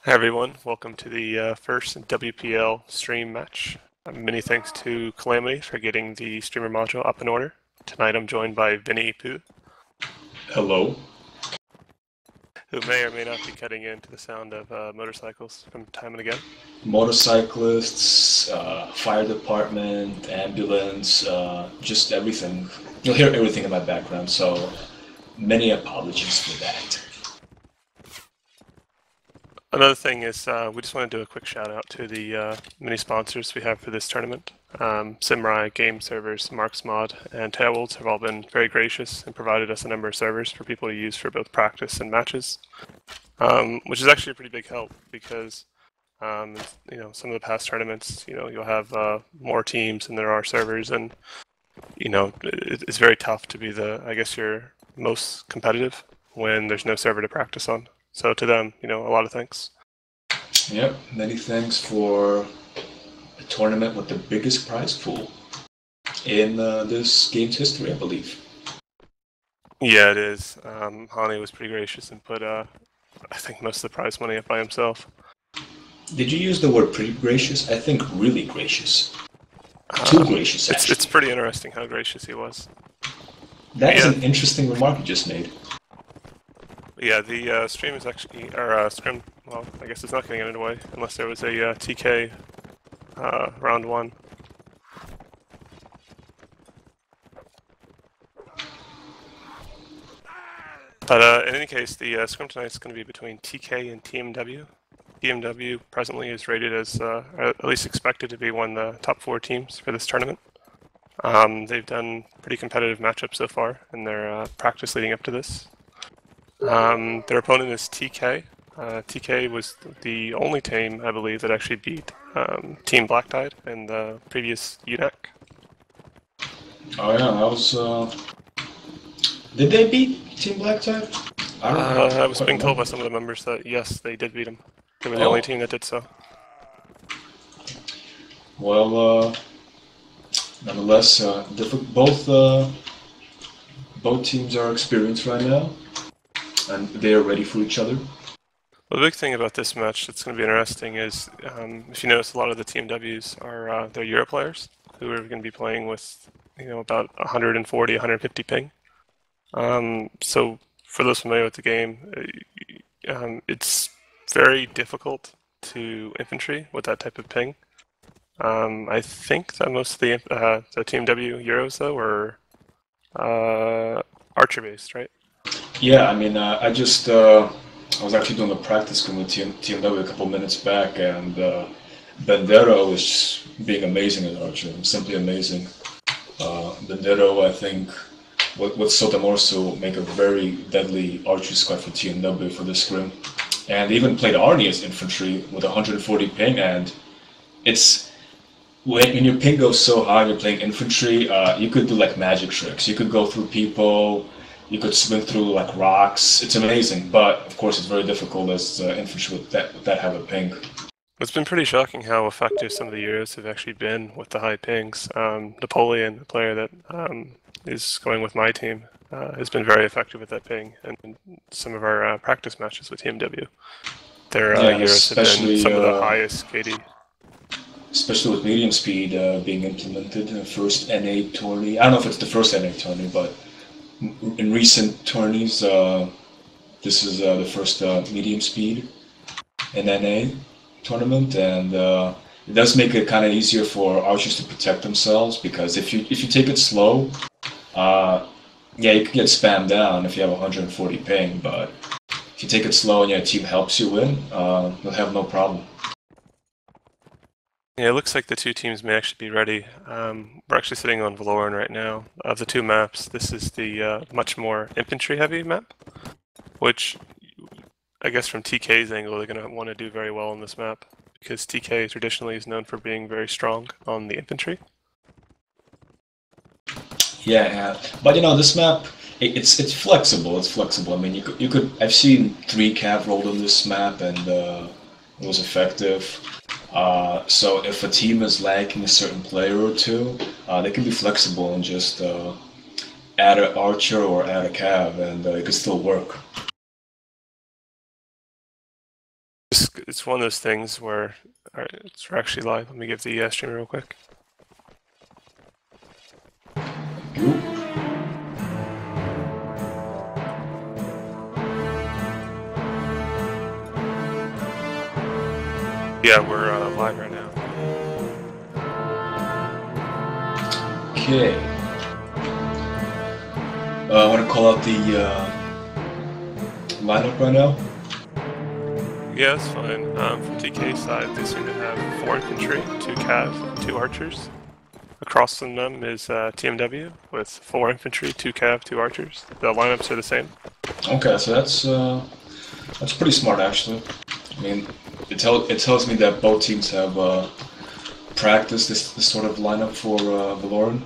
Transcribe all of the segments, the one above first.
Hi everyone, welcome to the first WPL stream match. Many thanks to Calamity for getting the streamer module up in order. Tonight I'm joined by Vinny Poo, Hello. who may or may not be cutting into the sound of motorcycles from time and again. Motorcyclists, fire department, ambulance, just everything. You'll hear everything in my background, so many apologies for that. Another thing is we just want to do a quick shout out to the many sponsors we have for this tournament. Simrai, Game Servers, Marks Mod, and Tailwolds have all been very gracious and provided us a number of servers for people to use for both practice and matches, which is actually a pretty big help because some of the past tournaments, you'll have more teams than there are servers, and it's very tough to be your most competitive when there's no server to practice on. So to them, a lot of thanks. Yep, many thanks for a tournament with the biggest prize pool in this game's history, I believe. Yeah, it is. Hani was pretty gracious and put, I think, most of the prize money up by himself. Did you use the word pretty gracious? I think really gracious. Too gracious, actually. It's pretty interesting how gracious he was. That is an interesting remark you just made. Yeah, the stream is actually, or scrim, well, I guess it's not getting underway unless there was a TK round one. But in any case, the scrim tonight is going to be between TK and TMW. TMW presently is rated as, at least expected to be one of the top 4 teams for this tournament. They've done pretty competitive matchups so far in their practice leading up to this. Their opponent is TK. TK was the only team, I believe, that actually beat Team Black Tide in the previous UNAC. Oh yeah, that was... Did they beat Team Black Tide? I was being told by some of the members that yes, they did beat them. They were the only team that did so. Well, nonetheless, both teams are experienced right now, and they are ready for each other. Well, the big thing about this match that's going to be interesting is, if you notice, a lot of the TMWs are they're Euro players who are going to be playing with, about 140, 150 ping. So for those familiar with the game, it's very difficult to infantry with that type of ping. I think that most of the TMW Euros though were archer based, right? Yeah, I mean, I was actually doing a practice scrim with TMW a couple minutes back, and Bandero is being amazing at archer, simply amazing. Bandero, I think, with Sotomorso, make a very deadly archery squad for TMW for this scrim. And they even played Arnie as infantry with 140 ping, and it's... When your ping goes so high and you're playing infantry, you could do like magic tricks. You could go through people, you could swing through like rocks. It's amazing, but of course it's very difficult as infantry with that high of a ping. It's been pretty shocking how effective some of the Euros have actually been with the high pings. Napoleon, the player that is going with my team, has been very effective with that ping, and some of our practice matches with TMW. Their Euros have been some of the highest KD. Especially with medium speed being implemented in the first NA tourney. I don't know if it's the first NA tourney, but in recent tourneys, this is the first medium speed in NA tournament, and it does make it kind of easier for archers to protect themselves, because if you take it slow, yeah, you can get spammed down if you have 140 ping, but if you take it slow and your team helps you win, you'll have no problem. Yeah, it looks like the two teams may actually be ready. We're actually sitting on Valoran right now. Of the two maps, this is the much more infantry-heavy map, which I guess from TK's angle, they're going to want to do very well on this map, because TK traditionally is known for being very strong on the infantry. Yeah, but this map, it's flexible. It's flexible. I mean, you could. I've seen 3 cav rolled on this map, and it was effective. So if a team is lacking a certain player or two, they can be flexible and just add an archer or add a cav, and it could still work. it's one of those things where, all right, we're actually live. Let me give the streamer real quick. Yeah, we're live right now. Okay. I want to call out the lineup right now. Yeah, that's fine. From TK's side, they seem to have 4 infantry, 2 cav, and 2 archers. Across from them is TMW with 4 infantry, 2 cav, 2 archers. The lineups are the same. Okay, so that's pretty smart actually. I mean, it tells me that both teams have practiced this sort of lineup for Valorant.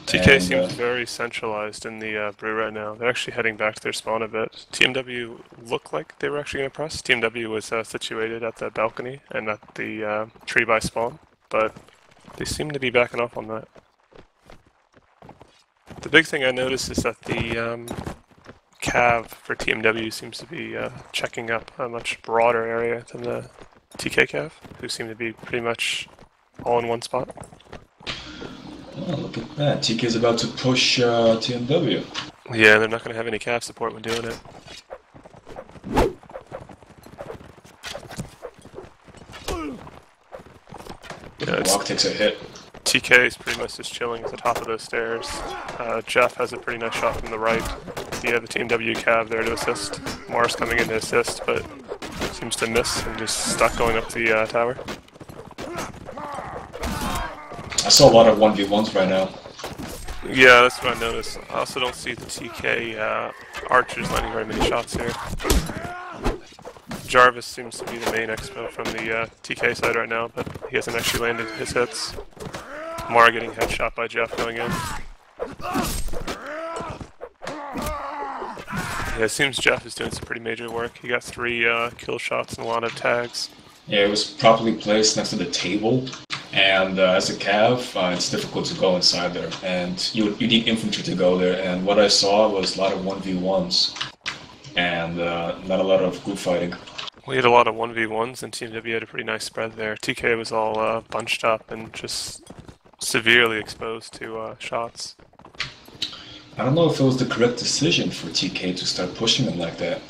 TK seems very centralized in the brew right now. They're actually heading back to their spawn a bit. TMW looked like they were actually going to press. TMW was situated at the balcony and at the tree by spawn, but they seem to be backing off on that. The big thing I noticed is that the cav for TMW seems to be checking up a much broader area than the TK cav, who seem to be pretty much all in one spot. Oh, look at that. TK's about to push TMW. Yeah, they're not going to have any cav support when doing it. Yeah, Block takes a hit. TK is pretty much just chilling at the top of those stairs. Jeff has a pretty nice shot from the right. Yeah, the TMW cav there to assist. Mars coming in to assist, but seems to miss and just stuck going up the tower. I saw a lot of 1v1s right now. Yeah, that's what I noticed. I also don't see the TK archers landing very many shots here. Jarvis seems to be the main expo from the TK side right now, but he hasn't actually landed his hits. Mara getting headshot by Jeff going in. Yeah, it seems Jeff is doing some pretty major work. He got 3 kill shots and a lot of tags. Yeah, it was properly placed next to the table. And as a cav, it's difficult to go inside there, and you need infantry to go there. And what I saw was a lot of 1v1s, and not a lot of group fighting. We had a lot of 1v1s, and TMW had a pretty nice spread there. TK was all bunched up and just severely exposed to shots. I don't know if it was the correct decision for TK to start pushing them like that.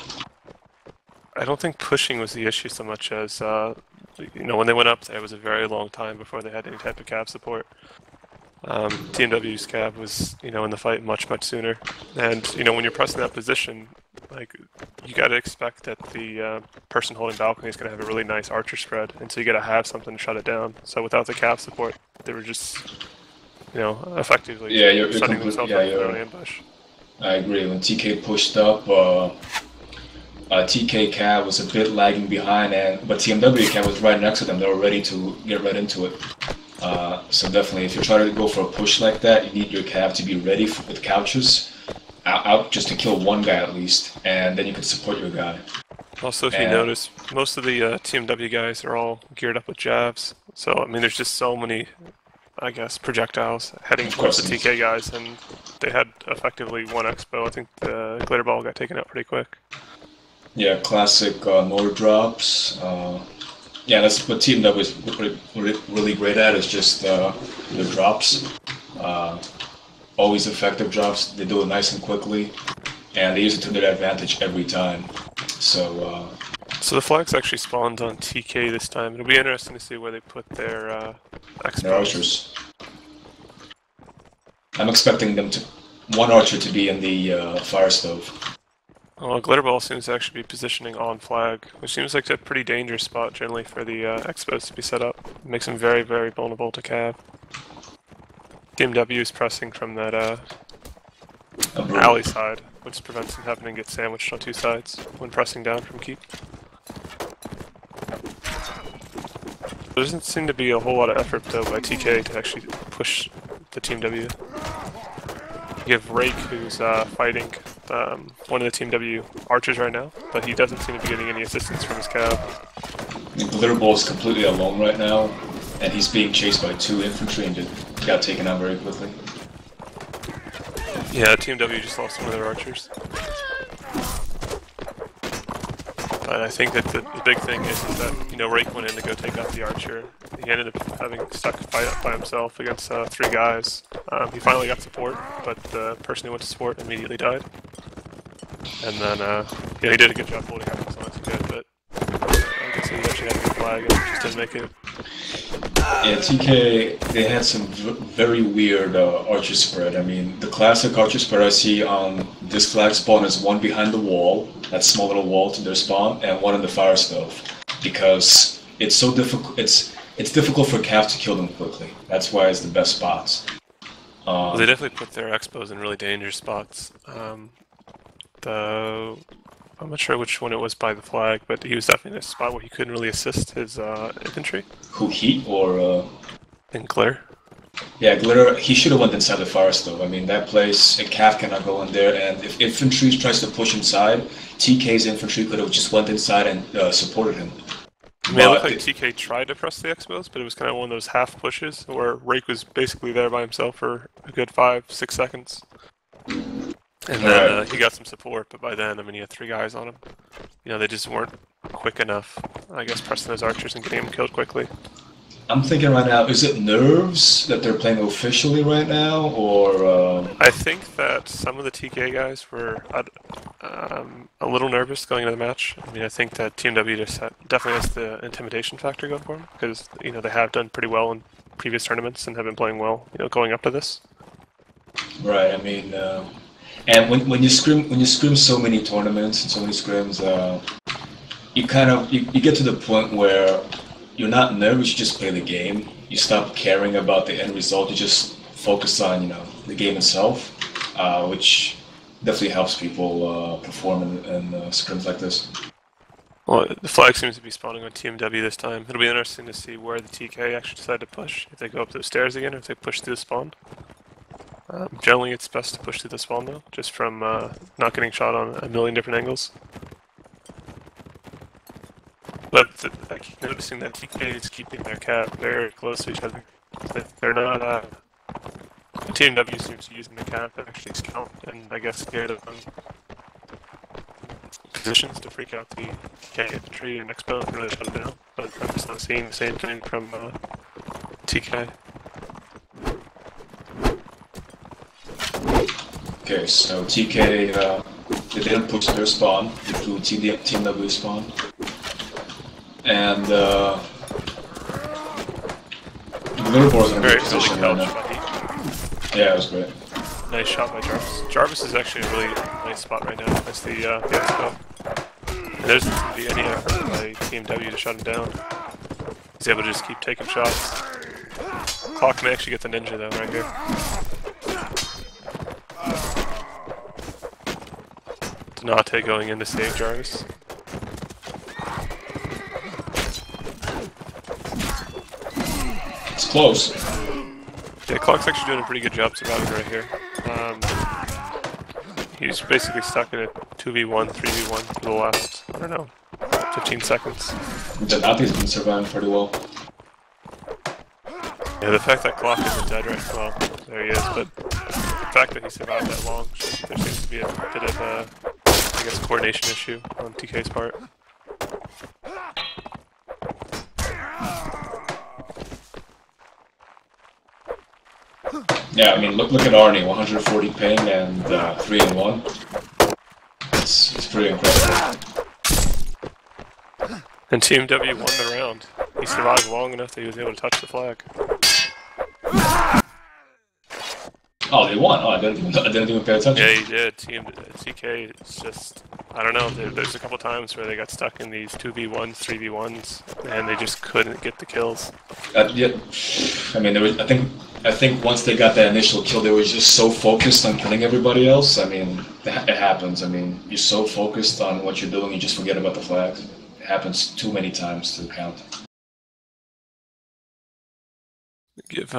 I don't think pushing was the issue so much as when they went up there, it was a very long time before they had any type of cav support. TMW's cav was, in the fight much sooner. And, when you're pressing that position, you gotta expect that the person holding balcony is gonna have a really nice archer spread, and so you gotta have something to shut it down. So without the cav support, they were just, effectively setting themselves up for their own ambush. I agree. When TK pushed up, TK cav was a bit lagging behind, but TMW cav was right next to them. They were ready to get right into it. So definitely, if you try to go for a push like that, you need your cav to be ready with couches out just to kill one guy at least, and then you can support your guy. Also, if you notice, most of the TMW guys are all geared up with jabs. So I mean, there's just so many, I guess, projectiles heading towards the TK guys, and they had effectively 1 expo. I think the glitter ball got taken out pretty quick. Yeah, classic Nord drops. Yeah, that's what TMW is really great at, is just the drops. Always effective drops. They do it nice and quickly, and they use it to their advantage every time. So the flags actually spawned on TK this time. It'll be interesting to see where they put their archers. I'm expecting them one archer to be in the fire stove. Well, Glitter Ball seems to actually be positioning on flag, which seems like a pretty dangerous spot generally for the expos to be set up. It makes them very, very vulnerable to cav. TMW is pressing from that alley side, which prevents them having to get sandwiched on 2 sides when pressing down from keep. There doesn't seem to be a whole lot of effort though by TK to actually push the TMW. You have Rake, who's fighting one of the TMW archers right now, but he doesn't seem to be getting any assistance from his cav. Glitter Ball is completely alone right now, and he's being chased by 2 infantry and just got taken out very quickly. Yeah, TMW just lost one of their archers. But I think that the big thing is that, you know, Rake went in to go take out the archer. He ended up having stuck a fight up by himself against 3 guys. He finally got support, but the person who went to support immediately died. And then, yeah, he did a good job holding up as long as he could, but I guess he actually had a good flag and just didn't make it. Yeah, TK, they had some very weird archer spread. I mean, the classic archer spread I see on this flag spawn is one behind the wall, that small little wall to their spawn, and one in the fire stove. Because it's so difficult, it's difficult for Cav to kill them quickly. That's why it's the best spots. Well, they definitely put their expos in really dangerous spots. I'm not sure which one it was by the flag, but he was definitely in a spot where he couldn't really assist his infantry. Who, Heat or... And Glare. Yeah, Glitter, he should have went inside the fire stove. I mean, that place, a Cav cannot go in there, and if infantry tries to push inside, TK's infantry could have just went inside and supported him. I mean, it looked like TK tried to press the expos, but it was kind of one of those half pushes where Rake was basically there by himself for a good 5-6 seconds. And then he got some support, but by then, I mean, he had 3 guys on him. You know, they just weren't quick enough, I guess, pressing those archers and getting him killed quickly. I'm thinking right now, is it nerves that they're playing officially right now, or... I think that some of the TK guys were a little nervous going into the match. I mean, I think that TMW just definitely has the intimidation factor going for them, because, you know, they have done pretty well in previous tournaments and have been playing well, you know, going up to this. Right, I mean... And when you scrim so many tournaments and so many scrims, you kind of you get to the point where you're not nervous. You just play the game. You stop caring about the end result. You just focus on the game itself, which definitely helps people perform in scrims like this. Well, the flag seems to be spawning on TMW this time. It'll be interesting to see where the TK actually decide to push. If they go up those stairs again, or if they push through the spawn. Generally, it's best to push through the spawn, though, just from not getting shot on a million different angles. But I keep noticing that TK is keeping their cap very close to each other. They're not. TMW seems to be using the cap to actually scout and, I guess, get positions to freak out the TK infantry and expo and really shut it down. But I'm just not seeing the same thing from TK. Okay, so TK, they didn't push their spawn, they flew TMW spawn. And, Glitterboar's in a good position right now. Yeah, it was great. Nice shot by Jarvis. Jarvis is actually a really nice spot right now. That's the expo. And there doesn't seem to be any effort by TMW to shut him down. He's able to just keep taking shots. Clock may actually get the ninja though, right here. Donate going in to save Jarvis. It's close. Yeah, Clock's actually doing a pretty good job surviving right here. He's basically stuck in a 2v1, 3v1 for the last, I don't know, 15 seconds. Donate's been surviving pretty well. Yeah, the fact that Clock isn't dead right now, well, there he is, but the fact that he survived that long shows that there seems to be a bit of a, I guess, coordination issue on TK's part. Yeah, I mean, look at Arnie, 140 ping and 3-1. It's pretty incredible. And TMW won the round. He survived long enough that he was able to touch the flag. Oh, they won. Oh, I didn't even pay attention. Yeah, he did. TK is just, I don't know, there's a couple times where they got stuck in these 2v1s, 3v1s, and they just couldn't get the kills. Yeah, I mean, I think once they got that initial kill, they were just so focused on killing everybody else. I mean, it happens. I mean, you're so focused on what you're doing, you just forget about the flags. It happens too many times to count. Give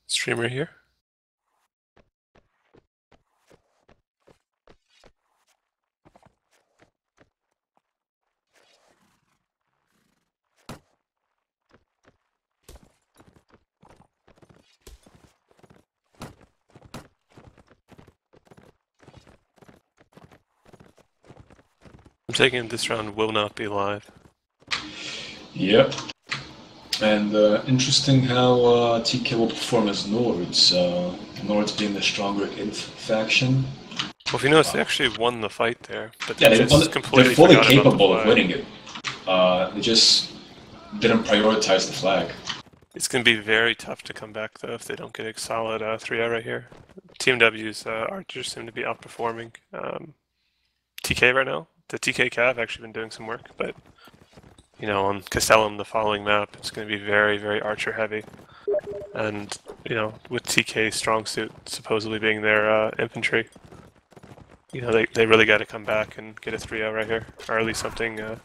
streamer here. I'm taking this round will not be live. Yep. And interesting how TK will perform as Nords. Nords being the stronger inf faction. Well, if you notice, they actually won the fight there, but they Yeah, just they're completely fully forgot about the capable of flag. winning it. They just didn't prioritize the flag. It's going to be very tough to come back, though, if they don't get a solid 3-0 right here. TMW's archers seem to be outperforming TK right now. The TK Cav actually been doing some work, but you know, on Castellum, the following map, it's going to be very, very archer heavy. And, you know, with TK's strong suit supposedly being their infantry, you know, they really got to come back and get a 3-0 right here, or at least something, I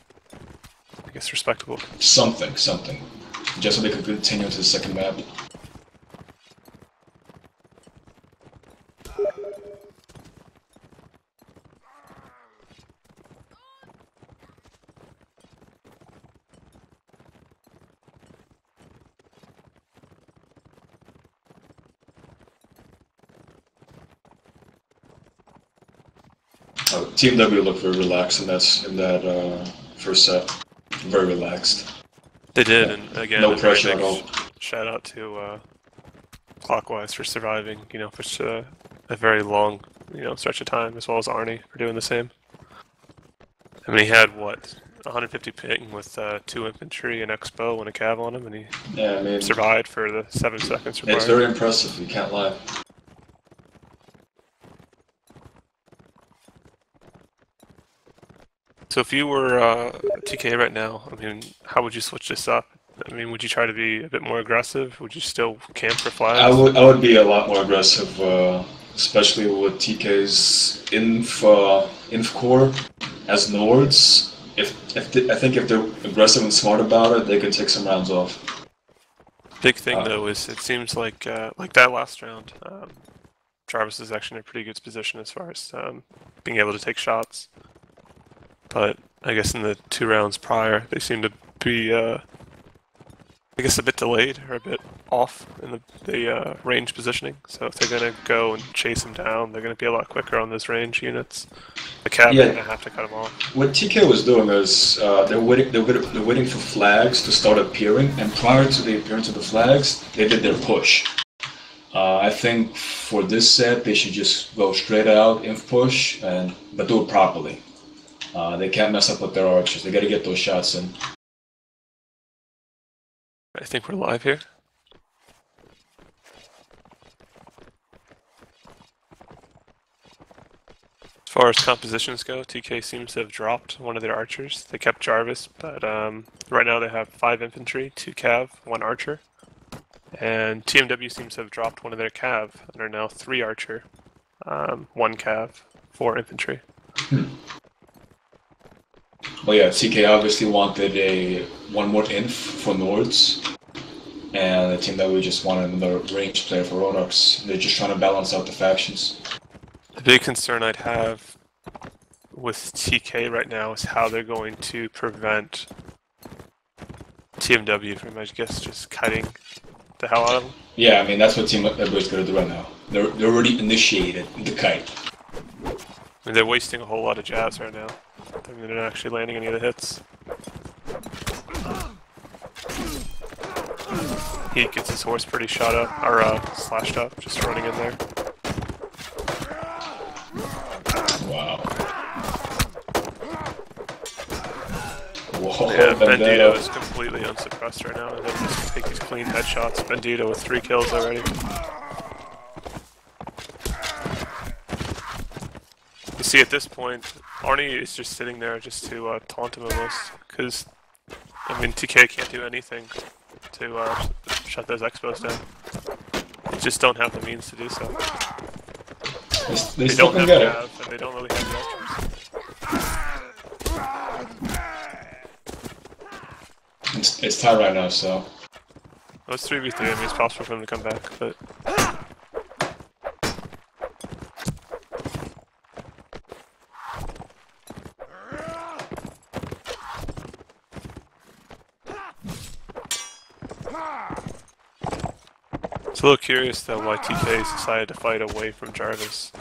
guess, respectable. Something. Just so they could continue to the second map. TMW looked very relaxed in that first set. Very relaxed. They did, and again, No a very pressure big at all. shout out to Clockwise for surviving, you know, for a very long, you know, stretch of time, as well as Arnie for doing the same. I mean, he had what, 150 ping with 2 infantry, an Expo, and a Cav on him, and he survived for the 7 seconds required. It's very impressive. You can't lie. So if you were TK right now, I mean, how would you switch this up? I mean, would you try to be a bit more aggressive? Would you still camp for flags? I would be a lot more aggressive, especially with TK's inf core as Nords. I think if they're aggressive and smart about it, they could take some rounds off. Big thing though is it seems like that last round, Jarvis is actually in a pretty good position as far as being able to take shots. But I guess in the 2 rounds prior, they seem to be, I guess, a bit delayed or a bit off in the range positioning. So if they're going to go and chase him down, they're going to be a lot quicker on those range units. The Cav are going to have to cut him off. What TK was doing is they're waiting for flags to start appearing, and prior to the appearance of the flags, they did their push. I think for this set, they should just go straight out, inf push, but do it properly. They can't mess up with their archers. They got to get those shots in. I think we're live here. As far as compositions go, TK seems to have dropped one of their archers. They kept Jarvis, but right now they have 5 infantry, 2 cav, 1 archer. And TMW seems to have dropped one of their cav and are now 3 archer, 1 cav, 4 infantry. Well, yeah, TK obviously wanted one more inf for Nords, and the TMW just wanted another range player for Ronox. They're just trying to balance out the factions. The big concern I'd have with TK right now is how they're going to prevent TMW from, I guess, just cutting the hell out of them. Yeah, I mean, that's what TMW's going to do right now. They're already initiated the kite. I mean, they're wasting a whole lot of jabs right now. I mean, they're not actually landing any of the hits. He gets his horse pretty shot up, or slashed up, just running in there. Wow. Whoa, yeah, Bandito is completely unsuppressed right now, and they'll just take these clean headshots. Bandito with 3 kills already. You see, at this point, Arnie is just sitting there just to taunt him almost, because, I mean, TK can't do anything to shut those expos down. They just don't have the means to do so. They don't have Cav, and they don't really have the archers. It's tied right now, so... Well, it's 3v3, I mean, it's possible for him to come back, but... It's a little curious though why TK's decided to fight away from Jarvis.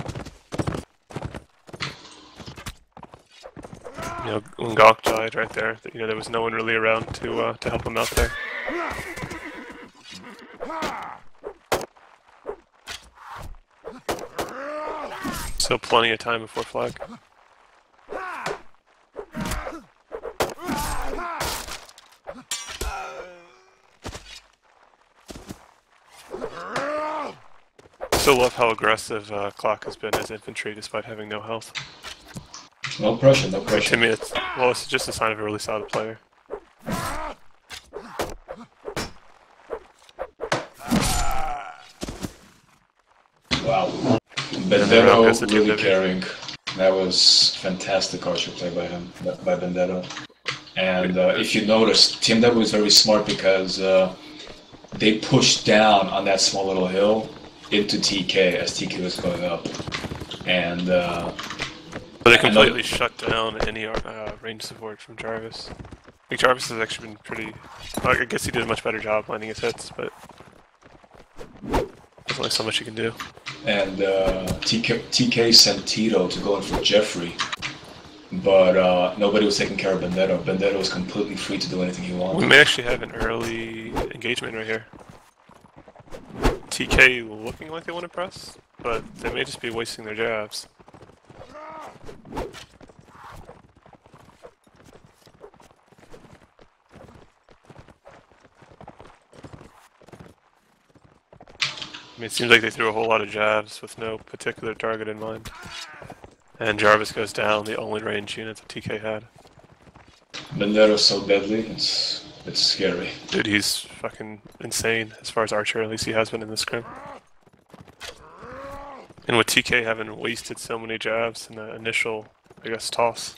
I when Gawk died right there, there was no one really around to help him out there. So plenty of time before flag. Still love how aggressive Clock has been as infantry despite having no health. No pressure, no pressure. To me, it's just a sign of a really solid player. Wow. Bendetto really carrying. That was fantastic archer play by him, by Bendetto. And if you notice, TMW was very smart because they pushed down on that small little hill into TK as TK was going up. And but they completely shut down any range support from Jarvis. I think Jarvis has actually been pretty... I guess he did a much better job landing his hits, but there's only so much you can do. And TK sent Tito to go in for Jeffrey, but nobody was taking care of Bendetto. Bendetto was completely free to do anything he wanted. We may actually have an early engagement right here. TK looking like they want to press, but they may just be wasting their jabs. I mean, it seems like they threw a whole lot of jabs with no particular target in mind. And Jarvis goes down, the only range unit that TK had. Bendetto's so deadly, it's scary. Dude, he's fucking insane as far as archer, at least he has been in this scrim. And with TK having wasted so many jabs in the initial, I guess, toss,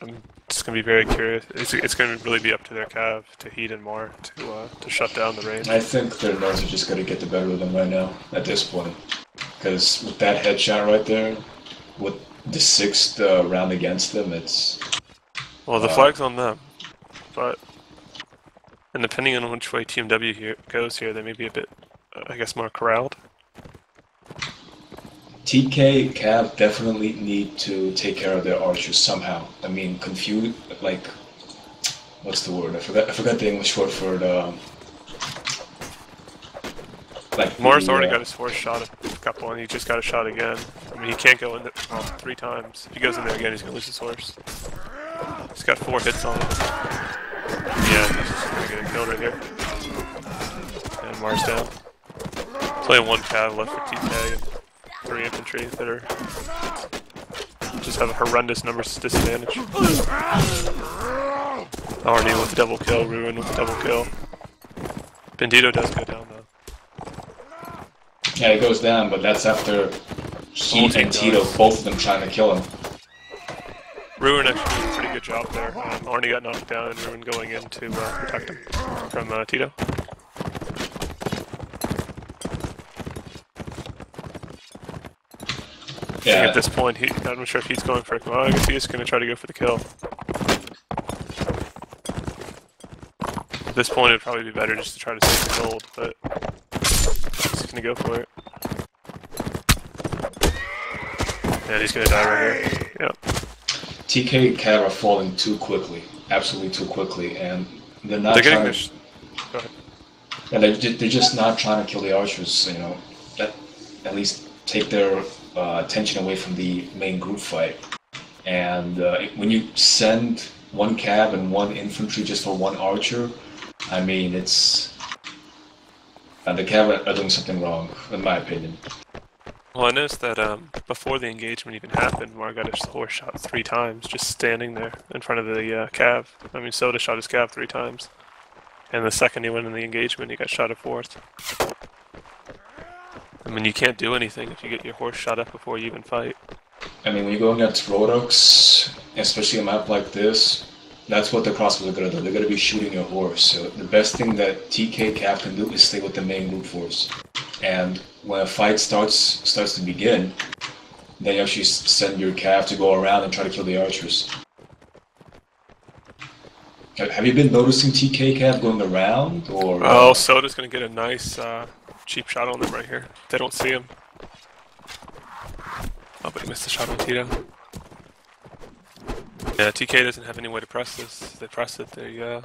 I'm just going to be very curious. It's going to really be up to their cav to heat and more to shut down the range. I think their nose are just going to get the better of them right now, at this point. Because with that headshot right there, with the 6th round against them, it's... Well, the flag's on them, but... And depending on which way TMW goes here, they may be a bit, I guess, more corralled. TK Cav definitely need to take care of their archers somehow. I mean, confuse, like, what's the word? I forgot the English word for it. Like Morris already got his 4th shot a couple, and he just got a shot again. I mean, he can't go in there 3 times. If he goes in there again, he's gonna lose his horse. He's got 4 hits on him. Yeah, he's just gonna get killed right here. And Mars down. There's only 1 cav left for TK and 3 infantry that are just have a horrendous numbers disadvantage. Arnie with the double kill, Ruin with the double kill. Bandito does go down though. Yeah, he goes down, but that's after he and Tito, both of them trying to kill him. Ruin actually did a pretty good job there. Arnie got knocked down and Ruin going in to protect him from Tito. Yeah. At this point, I'm not sure if he's going for it. Well, I guess he's going to try to go for the kill. At this point, it'd probably be better just to try to save the gold, but he's going to go for it. And he's going to die right here. Yep. TK Cav are falling too quickly, absolutely too quickly, and they're not trying to... Go ahead. And they're just not trying to kill the archers, you know, at least take their attention away from the main group fight. And when you send 1 cav and 1 infantry just for 1 archer, I mean, it's... the cav are doing something wrong, in my opinion. Well, I noticed that before the engagement even happened, Mar got his horse shot 3 times, just standing there in front of the cav. I mean, Soda shot his cav 3 times. And the second he went in the engagement, he got shot a 4th. I mean, you can't do anything if you get your horse shot up before you even fight. I mean, when you go against Rodox, especially a map like this, that's what the crossbows are going to do. They're going to be shooting your horse. So the best thing that TK Cav can do is stay with the main group force. And when a fight starts to begin, then you actually send your Cav to go around and try to kill the archers. Have you been noticing TK Cav going around, or...? Oh, Soda's going to get a nice cheap shot on them right here. They don't see him. Oh, but he missed the shot on Tito. Yeah, TK doesn't have any way to press this. If they press it, they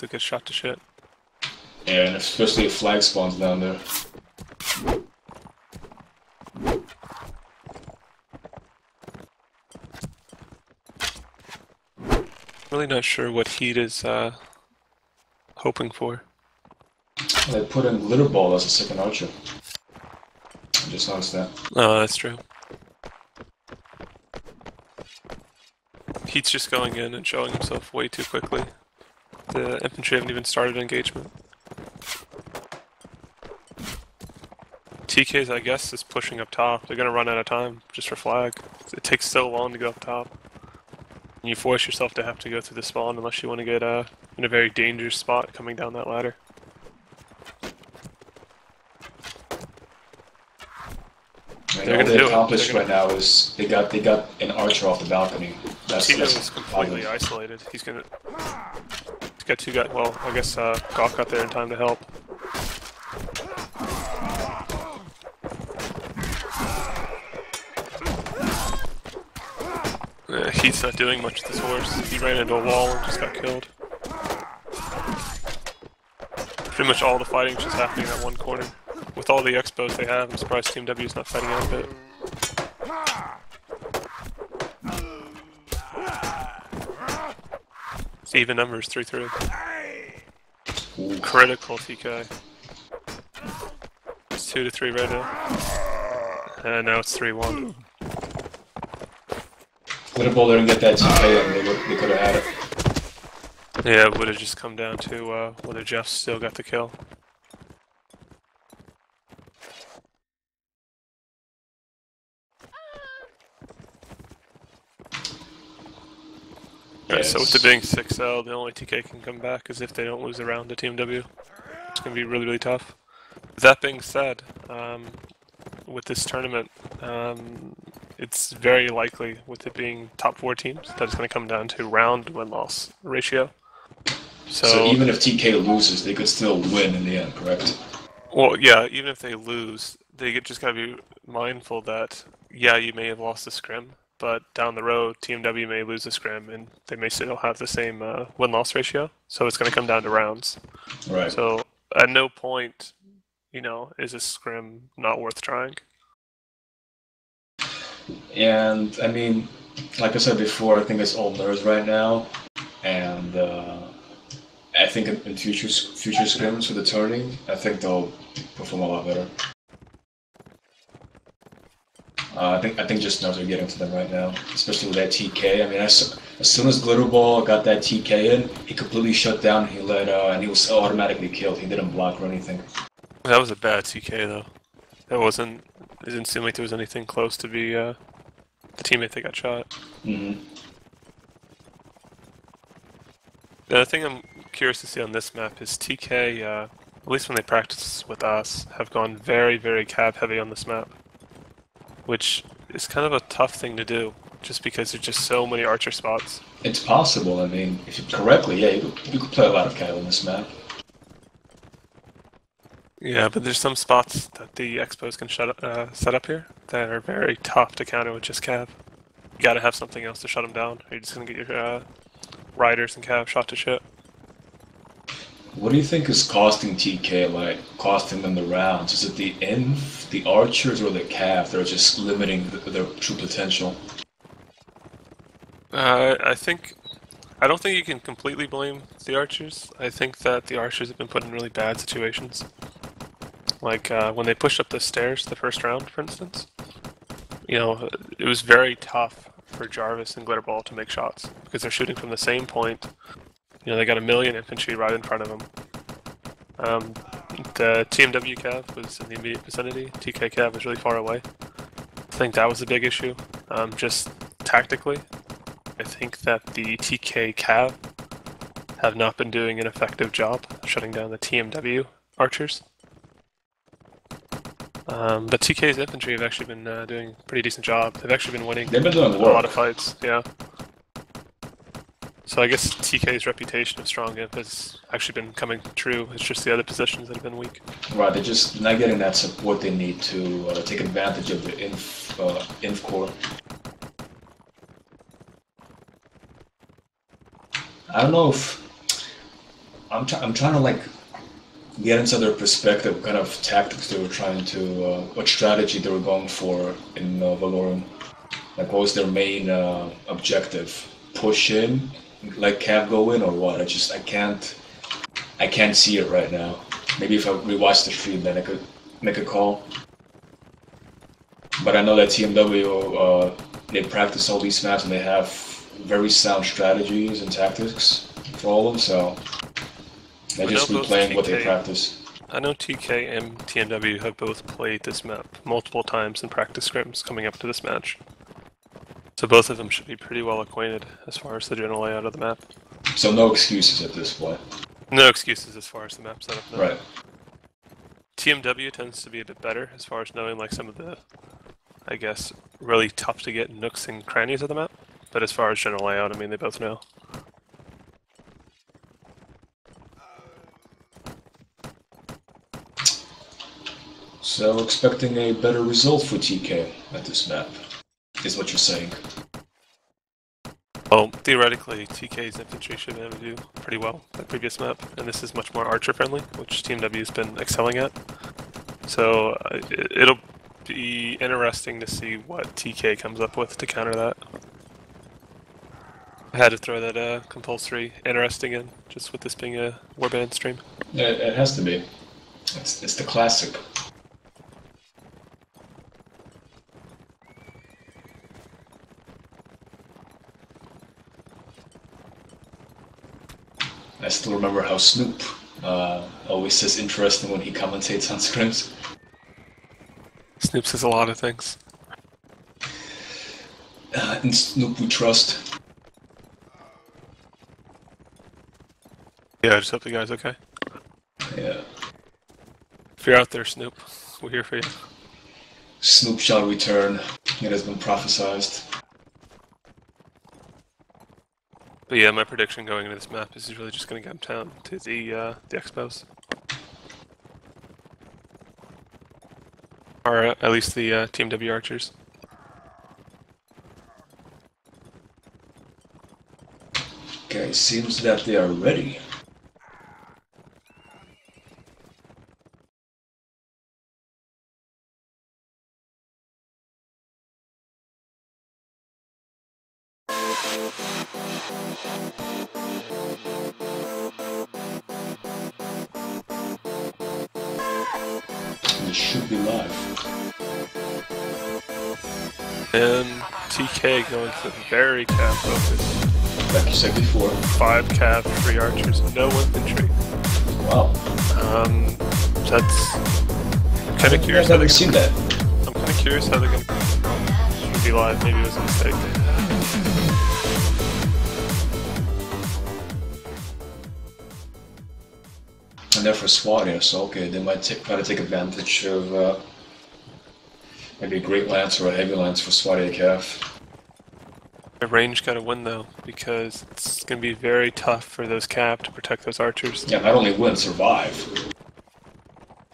get shot to shit. Yeah, and especially if flag spawns down there. Really not sure what Heat is hoping for. They put in Glitter Ball as a second archer. I just noticed that. Oh, that's true. Heat's just going in and showing himself way too quickly. The infantry haven't even started engagement. TK's, I guess, is pushing up top. They're gonna run out of time just for flag. It takes so long to go up top. And you force yourself to have to go through the spawn unless you want to get in a very dangerous spot coming down that ladder. I mean, all they accomplished right now is they got an archer off the balcony. That's is completely isolated. He's got two guys. Well, I guess Gawk got there in time to help. He's not doing much with his horse. He ran into a wall and just got killed. Pretty much all the fighting is just happening in that one corner. With all the expos they have, I'm surprised TMW is not fighting out a bit. It's even numbers, 3-3. Critical TK. It's 2-3 right now. And now it's 3-1. Glitter Ball didn't get that TK and they could have had it. Yeah, it would have just come down to whether Jeff still got the kill. Alright, so with it being 6-0, the only TK can come back is if they don't lose a round to TMW. It's going to be really, really tough. That being said, with this tournament, it's very likely, with it being top 4 teams, that it's going to come down to round win-loss ratio. So even if TK loses, they could still win in the end, correct? Well, yeah, even if they lose, they just got to be mindful that, yeah, you may have lost a scrim, but down the road, TMW may lose a scrim, and they may still have the same win-loss ratio. So it's going to come down to rounds. Right. So at no point, is a scrim not worth trying. And I mean, like I said before, I think it's all nerves right now, and I think in future scrims for the tourney, I think they'll perform a lot better. I think just nerves are getting to them right now, especially with that TK. I mean, as soon as Glitter Ball got that TK in, he completely shut down. And he was automatically killed. He didn't block or anything. That was a bad TK though. It didn't seem like there was anything close to be the teammate that got shot. Mm-hmm. The thing I'm curious to see on this map is TK, at least when they practice with us, have gone very, very cab heavy on this map. Which is kind of a tough thing to do, just because there's just so many archer spots. It's possible. I mean, if you correctly, yeah, you could play a lot of cab on this map. Yeah, but there's some spots that the expos can set up here that are very tough to counter with just cab. You gotta have something else to shut them down, or you're just gonna get your riders and cab shot to shit. What do you think is costing TK, like, costing them the rounds? Is it the inf, the archers, or the cav that are just limiting their true potential? I don't think you can completely blame the archers. I think that the archers have been put in really bad situations. Like, when they pushed up the stairs the first round, for instance. It was very tough for Jarvis and Glitterball to make shots, because they're shooting from the same point. They got a million infantry right in front of them. The TMW cav was in the immediate vicinity. TK cav was really far away. I think that was a big issue. Just tactically, I think that the TK cav have not been doing an effective job shutting down the TMW archers. But TK's infantry have actually been doing a pretty decent job. They've actually been winning a lot of fights, yeah. So I guess TK's reputation of strong inf has actually been coming true. It's just the other positions that have been weak. Right, they're just not getting that support they need to take advantage of the inf core. I don't know if I'm trying to like get into their perspective, what kind of tactics they were trying to, what strategy they were going for in Valorant. Like, what was their main objective? Push in, let Cav go in, or what? I can't see it right now. Maybe if I rewatch the stream, then I could make a call. But I know that TMW, they practice all these maps and they have very sound strategies and tactics for all of them, so they're just replaying what they practice. I know TK and TMW have both played this map multiple times in practice scrims coming up to this match. So both of them should be pretty well acquainted as far as the general layout of the map. So no excuses at this point. No excuses as far as the map setup. No. Right. TMW tends to be a bit better as far as knowing like some of the, I guess, really tough to get nooks and crannies of the map. But as far as general layout, I mean, they both know. So expecting a better result for TK at this map, is what you're saying. Well, theoretically, TK's infantry should be able to do pretty well at the previous map, and this is much more archer-friendly, which TMW's been excelling at. So it'll be interesting to see what TK comes up with to counter that. I had to throw that compulsory interesting in, just with this being a warband stream. Yeah, it has to be. It's the classic. I still remember how Snoop always says interesting when he commentates on scrims. Snoop says a lot of things. In Snoop we trust. Yeah, I just hope the guy's okay. Yeah. If you're out there, Snoop, we're here for you. Snoop shall return. It has been prophesized. But yeah, my prediction going into this map is he's really just going to come down to the expos. Or at least the TMW archers. Okay, seems that they are ready. We should be live. And TK going to very cav focus. Like you said before. 5 cav, 3 archers, no infantry. Wow. That's kind of curious. I've never seen that. I'm kind of curious how they're going to be live. Maybe it was a mistake. And they're for SWAT here, so okay, they might try to take advantage of maybe a Great Lance or a Heavy Lance for SWAT ACAF. The range got to win though, because it's going to be very tough for those cav to protect those archers. Yeah, not only win, survive.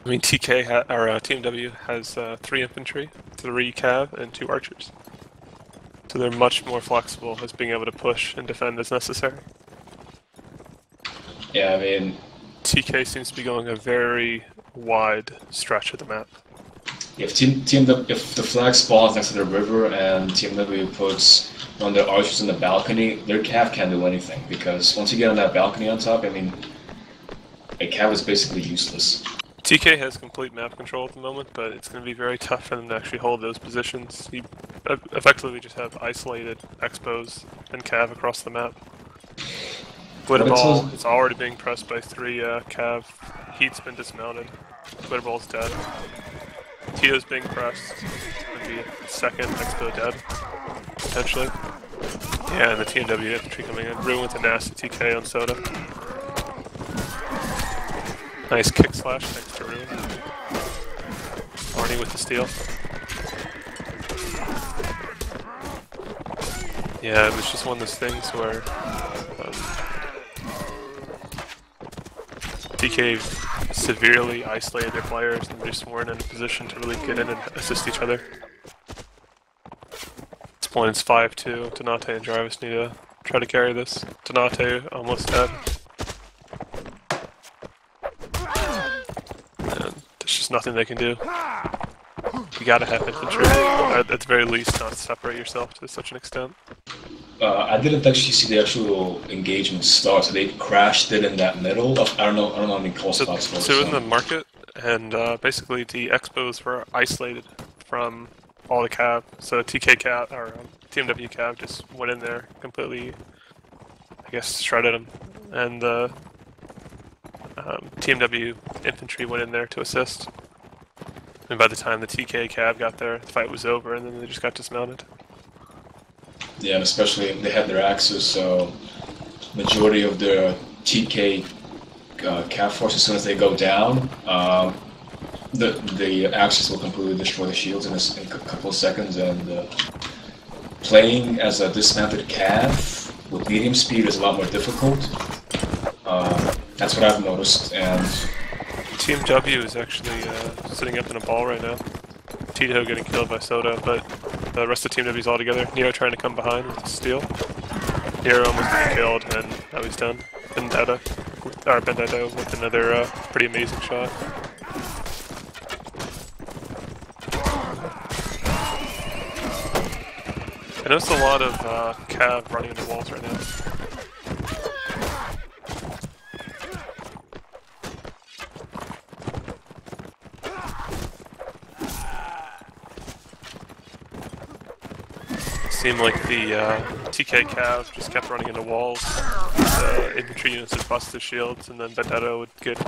I mean, TMW has 3 infantry, 3 cav, and 2 archers. So they're much more flexible as being able to push and defend as necessary. Yeah, I mean... TK seems to be going a very wide stretch of the map. If if the flag spawns next to the river and TMW puts one of their archers in the balcony, their cav can't do anything, because once you get on that balcony on top, I mean, a cav is basically useless. TK has complete map control at the moment, but it's going to be very tough for them to actually hold those positions. You effectively just have isolated expos and cav across the map. Glitterball is already being pressed by 3 cav. Heat's been dismounted. Glitterball's dead. Tito's being pressed. It's going to be a second expo dead, potentially. Yeah, and the TMW infantry coming in. Ruin with a nasty TK on Soda. Nice kick slash thanks to Ruin. Arnie with the steal. Yeah, it was just one of those things where TK severely isolated their players and just weren't in a position to really get in and assist each other. At this point it's 5-2. Donate and Jarvis need to try to carry this. Donate almost dead. And there's just nothing they can do. You gotta have infantry, at the very least, not separate yourself to such an extent. I didn't actually see the actual engagement start, so they crashed it in that middle. I don't know how many call spots for it. So in the market, and basically the expos were isolated from all the cav. So TK cav or TMW cav just went in there completely, I guess, shredded them, and the TMW infantry went in there to assist. And by the time the TK cav got there, the fight was over, and then they just got dismounted. Yeah, and especially they had their axes, so majority of the TK cav force, as soon as they go down, the axes will completely destroy the shields in a couple of seconds. And playing as a dismounted cav with medium speed is a lot more difficult. That's what I've noticed. And Team W is actually sitting up in a ball right now. Tito getting killed by Soda, but the rest of Team W is all together. Nero trying to come behind with a steal. Nero almost getting killed, and now he's done. Vendetta with another pretty amazing shot. I noticed a lot of cav running into walls right now. Seemed like the TK cav just kept running into walls. The infantry units would bust the shields, and then Vendetta would get,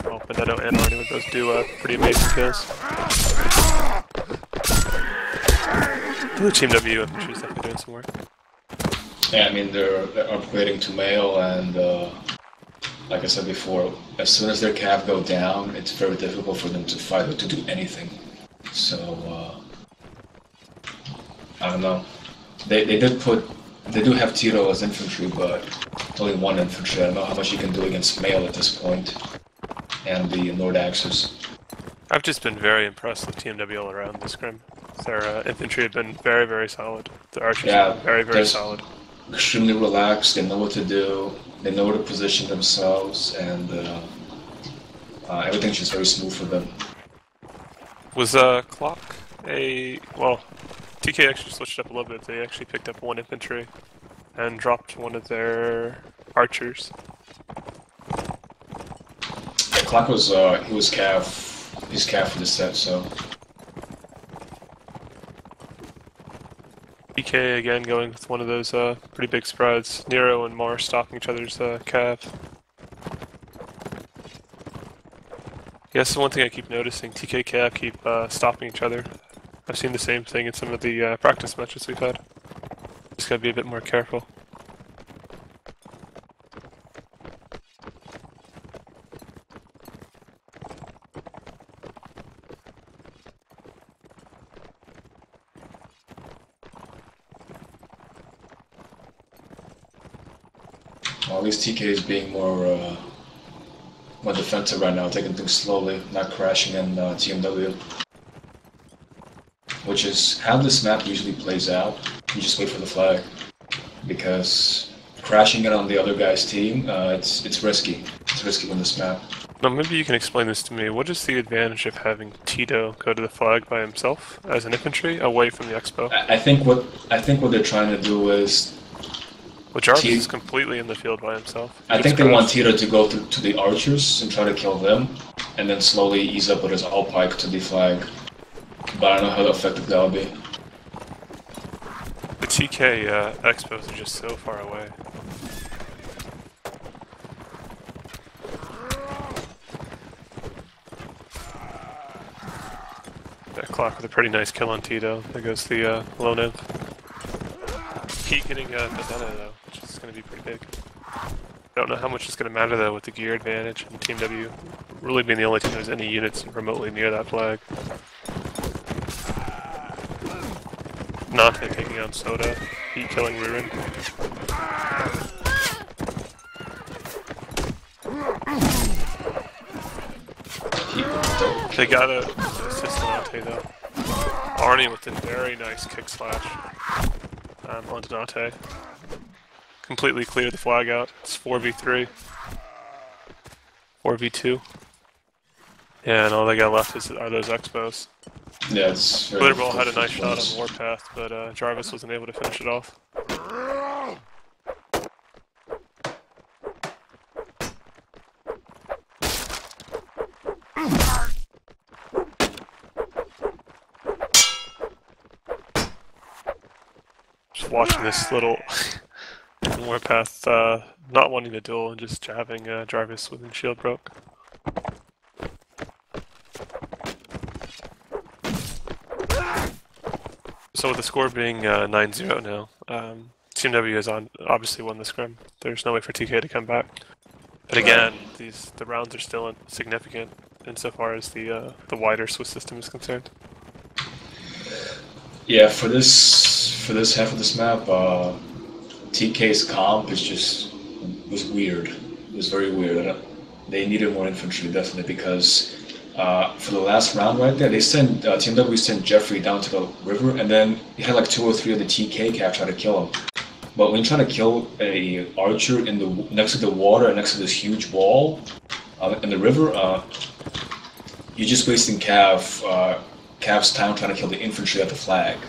well, Vendetta and Arnie would both do pretty amazing kills. The Team W infantry is definitely doing some work. yeah, I mean they're upgrading to male, and like I said before, as soon as their cav go down, it's very difficult for them to fight or to do anything. So I don't know. They do have Tito as infantry, but it's only one infantry. I don't know how much you can do against male at this point, and the Nord Axis. I've just been very impressed with TMW all around this scrim. Their infantry had been very, very solid. The archers have been very, very solid. Extremely relaxed. They know what to do. They know where to position themselves, and everything's just very smooth for them. Was Clock well? TK actually switched up a little bit. They actually picked up one infantry and dropped one of their archers. Yeah, Clock was he's cav for the set, so. TK again going with one of those pretty big spreads. Nero and Mar stopping each other's cav. Yes, the one thing I keep noticing, TK cav keep stopping each other. I've seen the same thing in some of the practice matches we've had. Just gotta be a bit more careful. Well, at least TK is being more defensive right now, taking things slowly, not crashing in TMW. Which is how this map usually plays out. You just wait for the flag, because crashing it on the other guy's team, it's risky. It's risky on this map. Now maybe you can explain this to me. What is the advantage of having Tito go to the flag by himself as an infantry away from the expo? I think what they're trying to do is. Well, Jarvis is completely in the field by himself. I think they want Tito to go to the archers and try to kill them, and then slowly ease up with his all pike to the flag. But I don't know how effective that'll be. The TK expos are just so far away. That Clock with a pretty nice kill on Tito. There goes the lone imp. Keep getting Vendetta though, which is going to be pretty big. I don't know how much it's going to matter though with the gear advantage and Team W really being the only team that has any units remotely near that flag. Nante taking on Soda, Heat killing Ruin. They got a assist Nante though. Arnie with a very nice kick slash onto Nante. completely clear the flag out. It's 4v3, 4v2. Yeah, and all they got left are those Expos. Yeah, it's very Glitterball difficult had a for nice shot on opponents. Warpath, but Jarvis wasn't able to finish it off. Just watching this little Warpath not wanting to duel and just jabbing Jarvis when shield broke. So with the score being 9-0 now, TMW has obviously won the scrim. There's no way for TK to come back. But again, the rounds are still significant insofar as the wider Swiss system is concerned. Yeah, for this half of this map, TK's comp was weird. It was very weird. They needed more infantry definitely because for the last round right there, TMW sent Jeffrey down to the river, and then he had like 2 or 3 of the TK cav try to kill him. But when you try to kill a archer next to the water and next to this huge wall in the river, you're just wasting Cav's time trying to kill the infantry at the flag.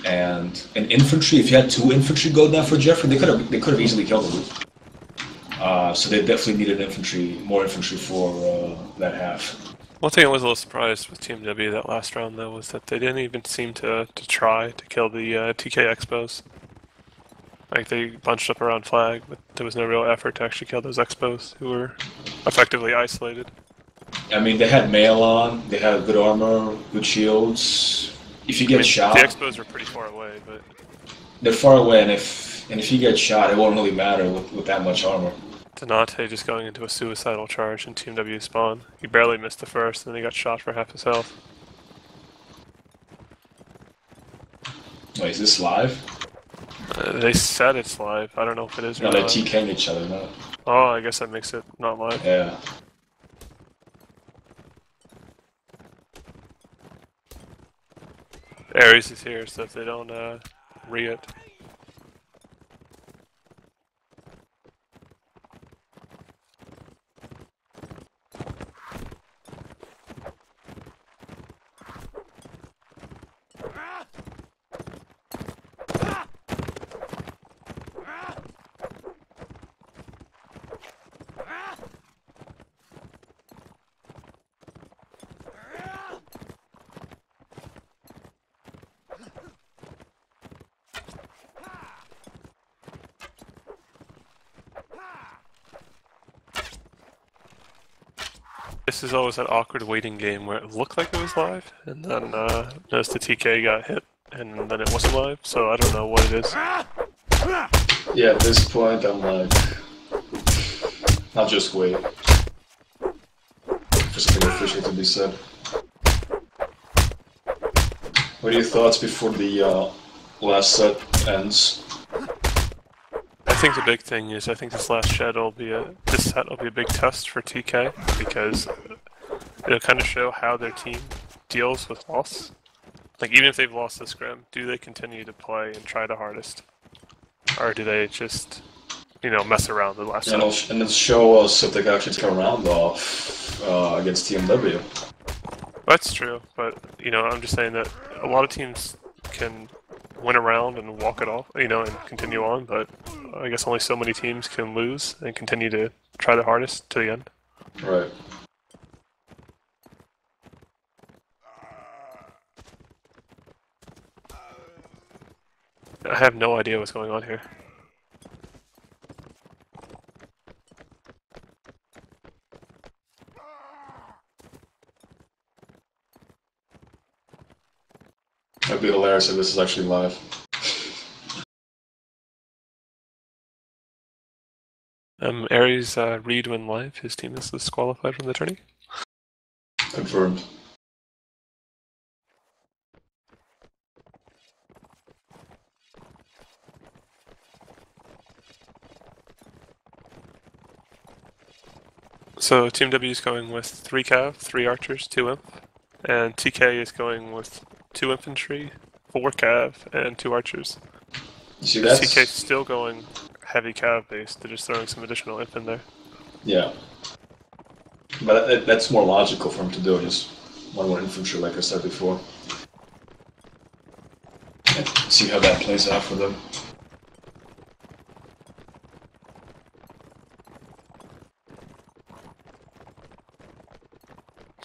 And in infantry, if you had 2 infantry go down for Jeffrey, they could have easily killed him. So they definitely needed more infantry for that half. One thing I was a little surprised with TMW that last round though was that they didn't even seem to try to kill the TK Expos. Like they bunched up around flag, but there was no real effort to actually kill those Expos who were effectively isolated. I mean, they had mail on, they had good armor, good shields. If you get shot, the Expos were pretty far away, but they're far away, and if you get shot, it won't really matter with that much armor. Donate just going into a suicidal charge in TMW spawn. He barely missed the first, and then he got shot for half his health. Wait, is this live? They said it's live. I don't know if it is or no, not. they're TKing each other, no? Oh, I guess that makes it not live. Yeah. Ares is here, so if they don't re it. This is always that awkward waiting game where it looked like it was live, and then noticed the TK got hit, and then it wasn't live, so I don't know what it is. Yeah, at this point, I'm like, I'll just wait for something official to be said. What are your thoughts before the last set ends? I think the big thing is I think this set will be a big test for TK because it'll kind of show how their team deals with loss. Like even if they've lost the scrim, do they continue to play and try the hardest, or do they just mess around the last set? And it'll show us if they can actually take a round off against TMW. That's true, but I'm just saying that a lot of teams can win a round and walk it off, and continue on, but I guess only so many teams can lose and continue to try the hardest to the end. Right. I have no idea what's going on here. That'd be hilarious if this is actually live. Ares Reed win live. His team is disqualified from the tourney. Confirmed. So Team W is going with 3 cav, 3 archers, 2 imp, and TK is going with 2 infantry, 4 cav, and 2 archers. You see that? TK is still going heavy cav base. They're just throwing some additional inf in there. Yeah. But that's more logical for him to do, just one more infantry, like I said before. And see how that plays out for them.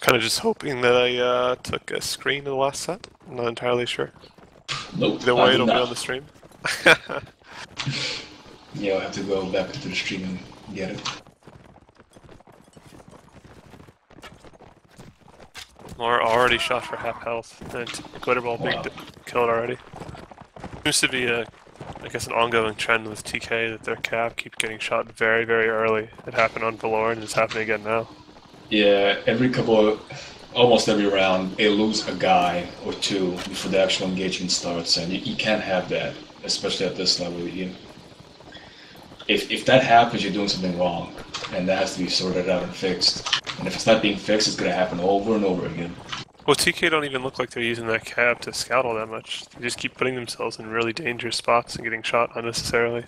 Kind of just hoping that I took a screen in the last set. I'm not entirely sure. Nope. Either way, it'll be on the stream. Yeah, I'll have to go back into the stream and get it. More already shot for half health, and Glitterball being killed already. Seems to be a, I guess, an ongoing trend with TK that their cav keep getting shot very, very early. It happened on Valor and it's happening again now. Yeah, almost every round, they lose a guy or two before the actual engagement starts, and you can't have that, especially at this level. If that happens, you're doing something wrong, and that has to be sorted out and fixed. And if it's not being fixed, it's going to happen over and over again. Well, TK don't even look like they're using that cav to scout all that much. They just keep putting themselves in really dangerous spots and getting shot unnecessarily.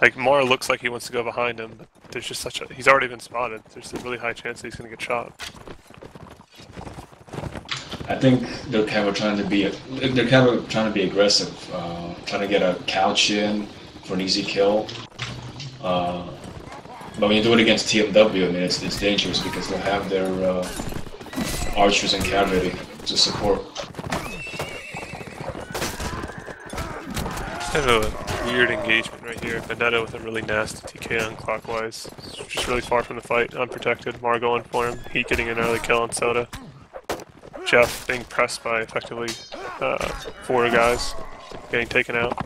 Like, Mar looks like he wants to go behind him, but there's just he's already been spotted. There's a really high chance that he's going to get shot. I think they're kind of trying to be aggressive, trying to get a couch in for an easy kill. But when you do it against TMW, I mean, it's dangerous because they'll have their archers and cavalry to support. Kind of a weird engagement right here. Vendetta with a really nasty TK on clockwise. Just really far from the fight, unprotected. Mar going for him. Heat getting an early kill on Soda. Jeff being pressed by effectively 4 guys, getting taken out.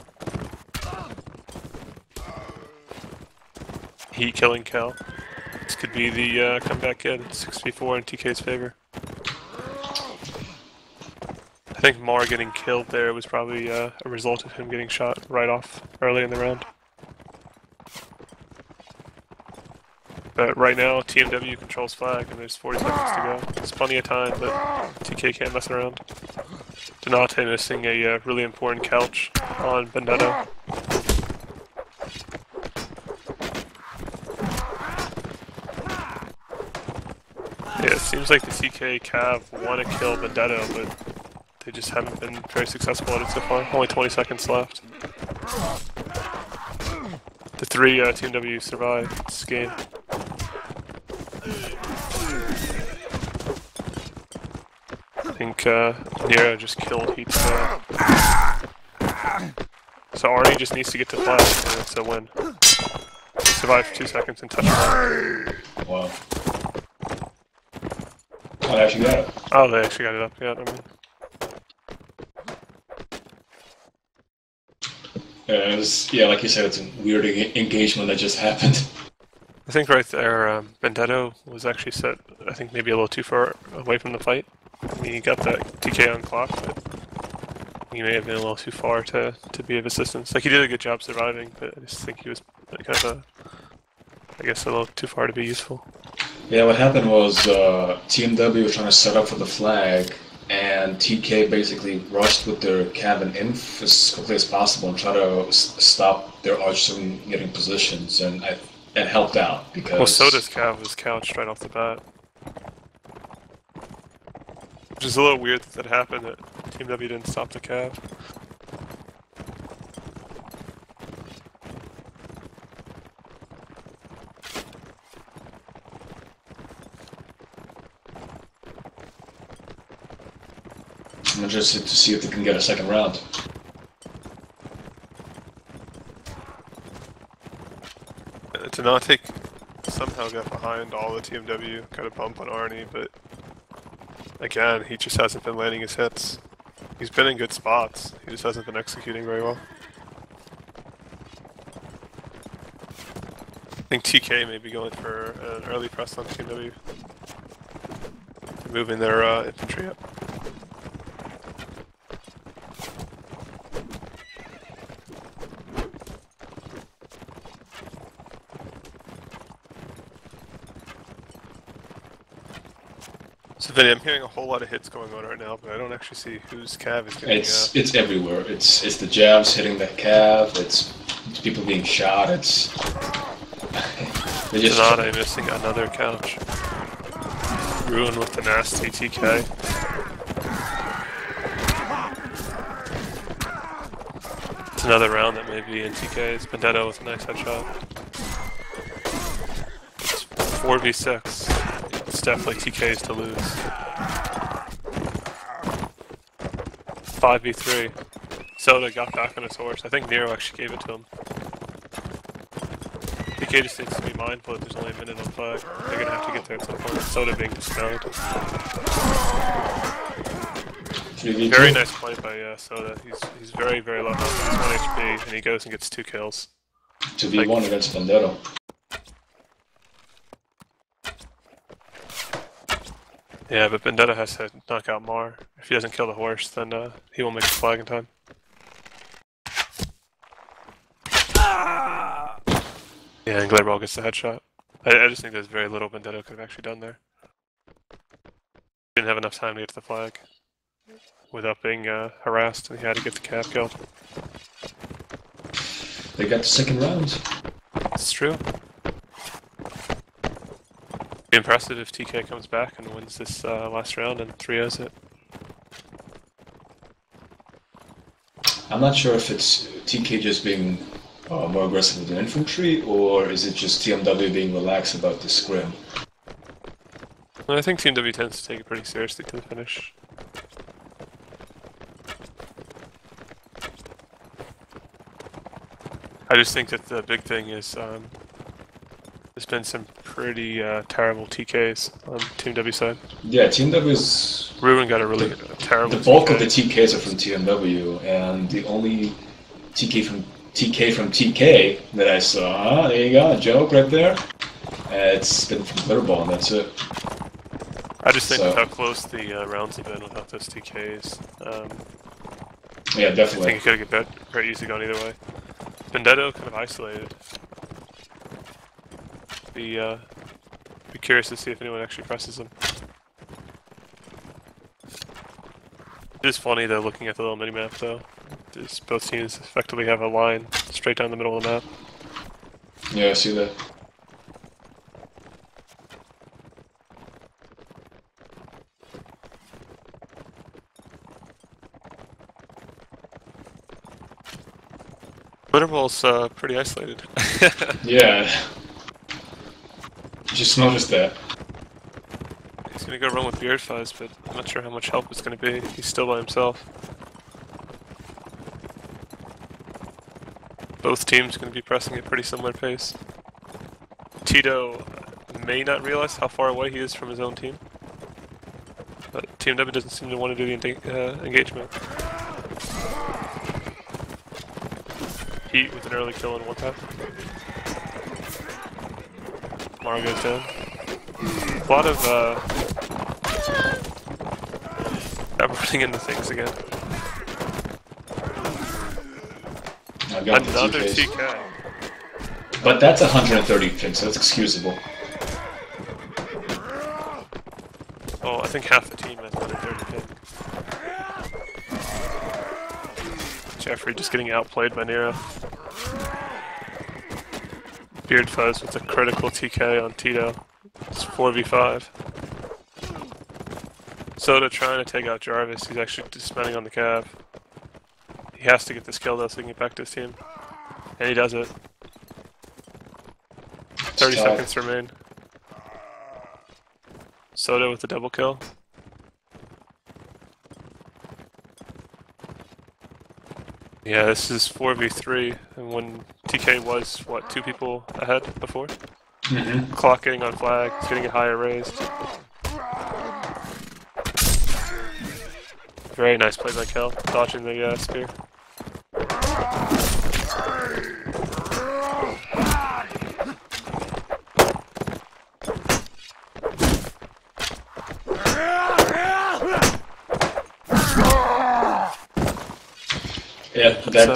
Heat killing Cal. This could be the comeback kid. 6v4 in TK's favor. I think Mar getting killed there was probably a result of him getting shot right off early in the round. But right now, TMW controls flag, and there's 40 seconds to go. There's plenty of time, but TK can't mess around. Donate missing a really important couch on Vendetta. Yeah, it seems like the TK Cav want to kill Vendetta, but they just haven't been very successful at it so far. Only 20 seconds left. The 3 TMW survive this game. I think Nero just killed Heat's so Arnie just needs to get to flag and it's a win. Survive for 2 seconds and touch flag. Wow. Oh, they actually got it. Oh, they actually got it up, yeah, I mean. Yeah, like you said, it's a weird engagement that just happened. I think right there, Vendetto was actually set, I think maybe a little too far away from the fight. I mean, he got that TK on clock, but he may have been a little too far to be of assistance. Like, he did a good job surviving, but I just think he was kind of I guess a little too far to be useful. Yeah, what happened was TMW was trying to set up for the flag, and TK basically rushed with their cav and inf as quickly as possible and try to stop their archers from getting positions, and it helped out because... Well, Soda's cav was couched right off the bat. Which is a little weird that happened, that TMW didn't stop the cav. I'm interested to see if they can get a second round. Donate somehow got behind all the TMW, got a bump on Arnie, but again, he just hasn't been landing his hits. He's been in good spots, he just hasn't been executing very well. I think TK may be going for an early press on TMW. They're moving their infantry up. So Vinny, I'm hearing a whole lot of hits going on right now, but I don't actually see whose cav is getting... It's everywhere. It's the jabs hitting the cav, it's people being shot. It's they just Donate missing another couch. Ruin with the nasty TK. It's another round that may be in TK's. Benedetto with a nice headshot. It's 4v6. It's definitely TK's to lose. 5v3. Soda got back on his horse. I think Nero actually gave it to him. TK just needs to be mindful that there's only a minute on flag. They're gonna have to get there at some point. Soda being dispelled. Very nice play by Soda. He's very, very low. He's 1 HP, and he goes and gets 2 kills. 2v1 against Benedetto. Yeah, but Benedetto has to knock out Mar. If he doesn't kill the horse, then he won't make the flag in time. Yeah, and Glairball gets the headshot. I just think there's very little Benedetto could have actually done there. Didn't have enough time to get to the flag without being harassed, and he had to get the cap kill. They got the second round. It's true. Be impressive if TK comes back and wins this last round and 3-0s it. I'm not sure if it's TK just being more aggressive with the infantry, or is it just TMW being relaxed about the scrim? I think TMW tends to take it pretty seriously to the finish. I just think that the big thing is there's been some pretty terrible TKs on Team W side. Yeah, TMW's... Ruin got a really terrible The bulk TK. of the TKs are from TMW, and the only TK from TK that I saw, there you go, a joke right there. It's been from Glairball, and that's it. I just think with how close the rounds have been without those TKs, yeah, definitely. I think it could have been very easy going either way. Benedetto kind of isolated. Be curious to see if anyone actually presses him. It is funny though, looking at the little mini-map though. Both teams effectively have a line straight down the middle of the map. Yeah, I see that. Glitterball's pretty isolated. Yeah. Just noticed that. He's gonna go run with Beard Fuzz, but I'm not sure how much help it's gonna be. He's still by himself. Both teams are gonna be pressing at pretty similar pace. Tito may not realize how far away he is from his own team, but TMW doesn't seem to want to do the engagement. Heat with an early kill in one tap. Mara goes down. A lot of running into things again. I got Another the TKs. TK. But that's 130 ping, so that's excusable. Oh, I think half the team has 130 ping. Jeffrey just getting outplayed by Nero. Beard Fuzz with a critical TK on Tito. It's 4v5. Soda trying to take out Jarvis. He's actually dismounting on the cab. He has to get this kill though so he can get back to his team. And he does it. 30 seconds remain. Soda with the double kill. Yeah, this is 4v3, and when TK was, what, 2 people ahead before? Mm-hmm. Clock getting on flag, it's getting it higher raised. Very nice play by Kel, dodging the spear. Yeah, that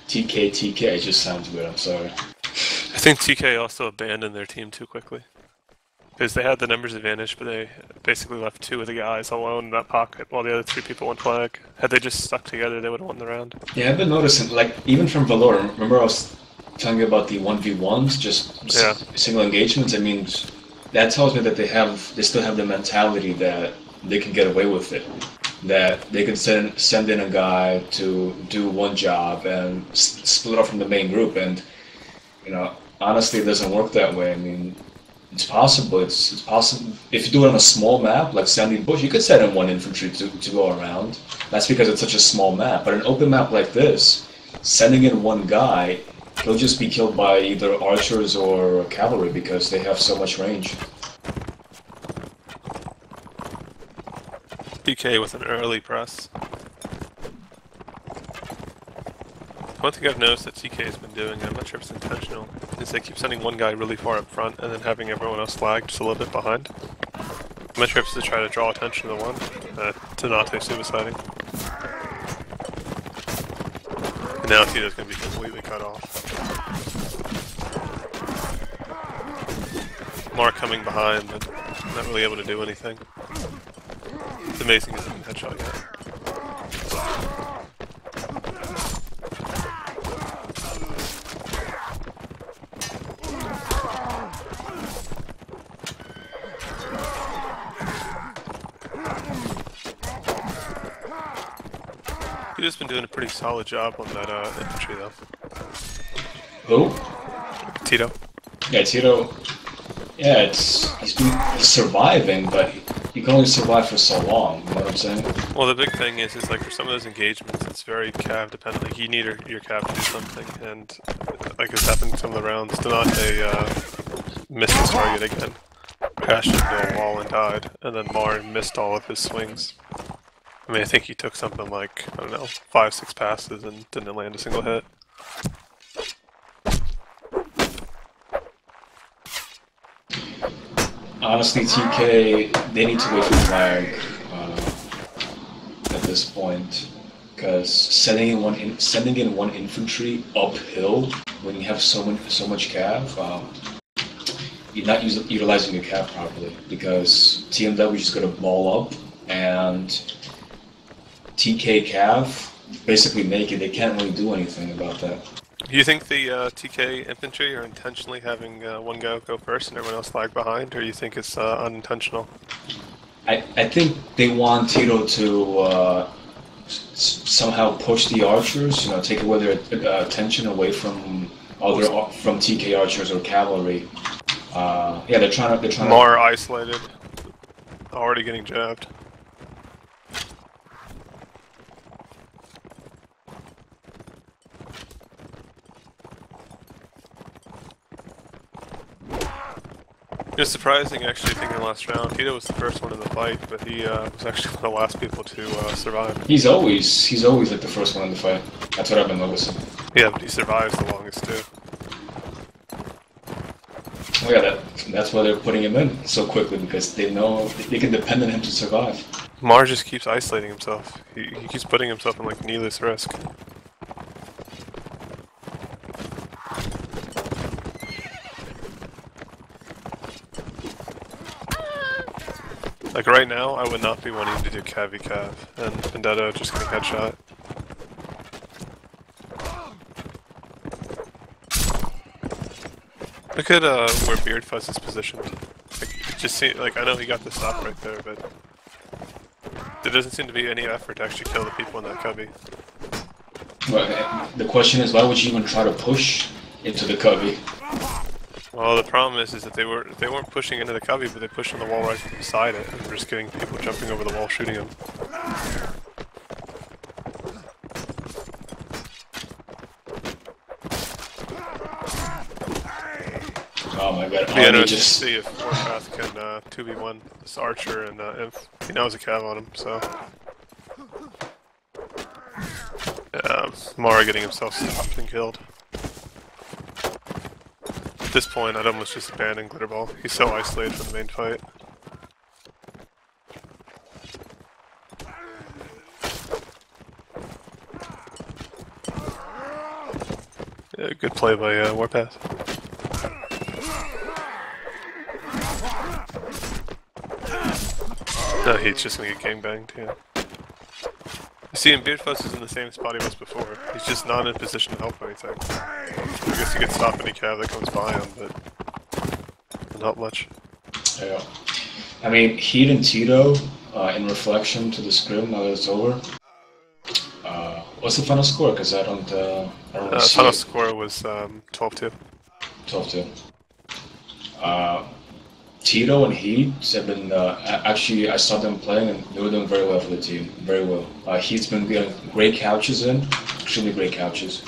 TK just sounds weird, I'm sorry. I think TK also abandoned their team too quickly. Because they had the numbers advantage, but they basically left 2 of the guys alone in that pocket while the other 3 people went flag. Had they just stuck together, they would have won the round. Yeah, I've been noticing, like, even from Valor, remember I was telling you about the 1v1s, just Yeah. single engagements? I mean, that tells me that they still have the mentality that they can get away with it. That they can send in a guy to do one job and split off from the main group. And, honestly, it doesn't work that way. I mean, it's possible. It's possible. If you do it on a small map, like Sandy Bush, you could set in 1 infantry to go around. That's because it's such a small map. But an open map like this, sending in 1 guy, he'll just be killed by either archers or cavalry because they have so much range. PK with an early press. One thing I've noticed that TK has been doing, I'm not sure if it's intentional, is they keep sending 1 guy really far up front and then having everyone else flag just a little bit behind. I'm not sure if it's to try to draw attention to one, to not take suiciding. Now Tito's going to be completely cut off. Mark coming behind, but not really able to do anything. It's amazing he hasn't been headshot yet. He's just been doing a pretty solid job on that infantry, though. Who? Tito. Yeah, Tito. Yeah, he's surviving, but you can only survive for so long. You know what I'm saying? Well, the big thing is like for some of those engagements, it's very cav dependent. Like you need your cav to do something, and like it's happened in some of the rounds. Donate missed his target again, crashed into a wall and died, and then Mar missed all of his swings. I mean, I think he took something like, I don't know, 5-6 passes and didn't land a single hit. Honestly, TK, they need to wait for flag at this point, because sending in one infantry uphill when you have so much cav, you're not utilizing your cav properly, because TMW is just going to ball up and TK cav basically make it. They can't really do anything about that. Do you think the TK infantry are intentionally having 1 guy go first and everyone else lag behind, or do you think it's unintentional? I think they want Tito to somehow push the archers, take away their attention away from TK archers or cavalry. Yeah, they're trying to. More isolated, already getting jabbed. It was surprising, actually, thinking the last round. Tito was the first one in the fight, but he was actually one of the last people to survive. He's always like the first one in the fight. That's what I've been noticing. Yeah, but he survives the longest too. Oh yeah, that's why they're putting him in so quickly, because they know they can depend on him to survive. Mar just keeps isolating himself. He keeps putting himself in like needless risk. Like right now, I would not be wanting to do cav and Vendetta just getting headshot. Look at where Beard Fuzz is positioned. Like, it just seems like I know he got the stop right there, but there doesn't seem to be any effort to actually kill the people in that cubby. Well, the question is, why would you even try to push into the cubby? Well, the problem is that they weren't pushing into the cubby, but they pushed in the wall right beside it, and were just getting people jumping over the wall shooting them. Oh my god! Yeah, no, just see if Warpath can 2v1 this Archer and Inf. He now has a cav on him, so. Yeah, Mara getting himself stopped and killed. At this point, I'd almost just abandon Glitterball. He's so isolated from the main fight. Yeah, good play by Warpath. No, he's just gonna get gangbanged, yeah. You see, and Beardfus is in the same spot he was before. He's just not in a position to help anything. I guess he could stop any cab that comes by him, but not much. Yeah. I mean, Heat and Tito, in reflection to the scrim now that it's over. What's the final score? Because I don't really see Final it. score was 12-2. 12-2. Tito and Heat have been actually. I saw them playing and they were doing very well for the team. Very well. Heat's been getting great couches in, extremely great couches.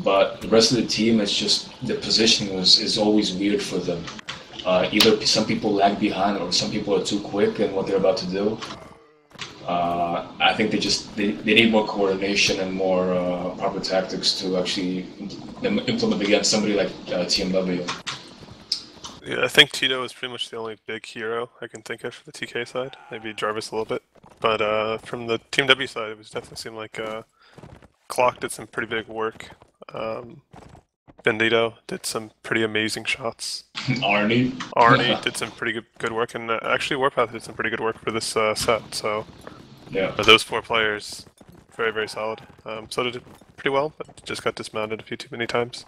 But the rest of the team, it's just the positioning is always weird for them. Either some people lag behind or some people are too quick in what they're about to do. I think they need more coordination and more proper tactics to actually implement against somebody like TMW. Yeah, I think Tito is pretty much the only big hero I can think of for the TK side. Maybe Jarvis a little bit. But from the TMW side, it was definitely seemed like Clock did some pretty big work. Bendito did some pretty amazing shots. Arnie did some pretty good work, and actually Warpath did some pretty good work for this set. So Yeah. those four players, very solid. So did pretty well, but just got dismounted a few too many times.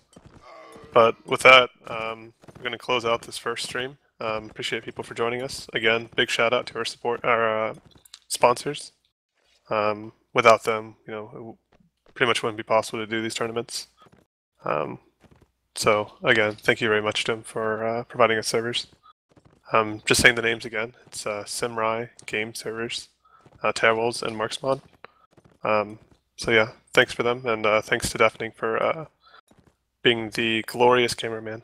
But with that, we're going to close out this first stream. Appreciate people for joining us. Again, big shout out to our sponsors. Without them, it pretty much wouldn't be possible to do these tournaments. So again, thank you very much to them for providing us servers. Just saying the names again, it's Simrai Game Servers, Terwolves, and Marksmod. So yeah, thanks for them, and thanks to Deafening for being the glorious cameraman.